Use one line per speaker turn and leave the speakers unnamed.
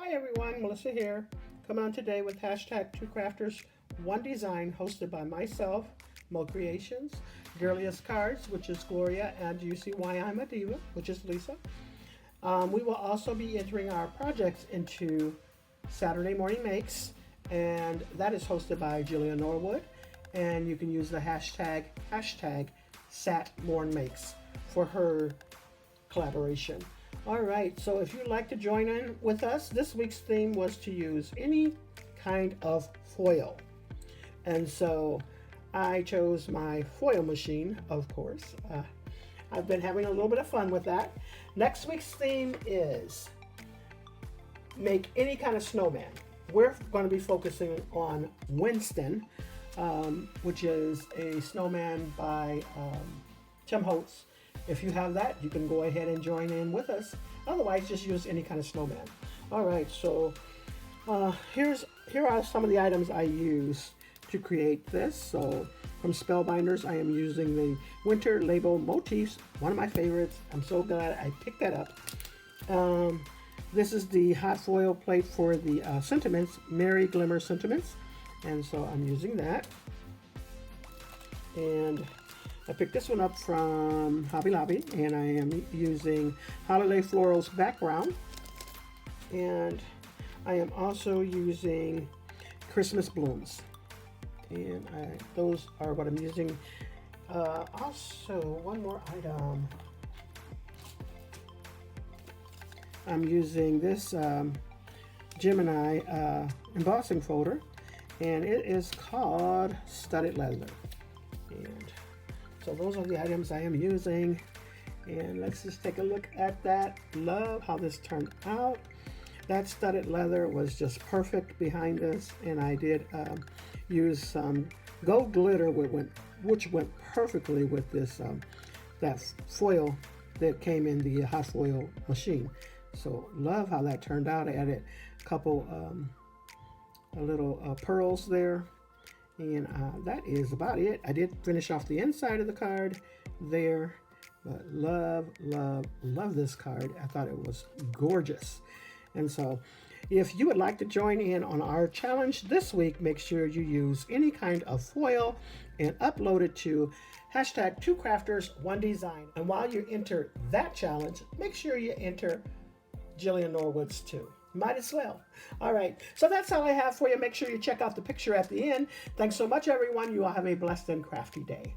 Hi everyone, Melissa here, coming on today with hashtag Two Crafters One Design, hosted by myself, Mo Creations, Girliest Cards, which is Gloria, and You See Why I'm a Diva, which is Lisa. We will also be entering our projects into Saturday Morning Makes, and that is hosted by Julia Norwood, and you can use the hashtag SatMornMakes for her collaboration. All right, so if you'd like to join in with us, this week's theme was to use any kind of foil. And so I chose my foil machine, of course. I've been having a little bit of fun with that. Next week's theme is make any kind of snowman. We're going to be focusing on Winston, which is a snowman by Tim Holtz. If you have that, you can go ahead and join in with us. Otherwise, just use any kind of snowman. All right, so here are some of the items I use to create this. So from Spellbinders, I am using the Winter Label Motifs, one of my favorites. I'm so glad I picked that up. This is the hot foil plate for the Sentiments, Merry Glimmer Sentiments. And so I'm using that. And I picked this one up from Hobby Lobby, and I am using Holiday Florals background. And I am also using Christmas blooms. And those are what I'm using. Also, one more item. I'm using this Gemini embossing folder, and it is called Studded Leather. And so those are the items I am using, and let's just take a look at that. Love how this turned out. That studded leather was just perfect behind this, and I did use some gold glitter which went perfectly with this that foil that came in the hot foil machine. So love how that turned out. I added a couple little pearls there. And that is about it. I did finish off the inside of the card there, but love this card. I thought it was gorgeous. And so if you would like to join in on our challenge this week, make sure you use any kind of foil and upload it to hashtag Two Crafters One Design. And while you enter that challenge, make sure you enter Jillian Norwood's too. Might as well. All right, so that's all I have for you. Make sure you check out the picture at the end. Thanks so much, everyone. You all have a blessed and crafty day.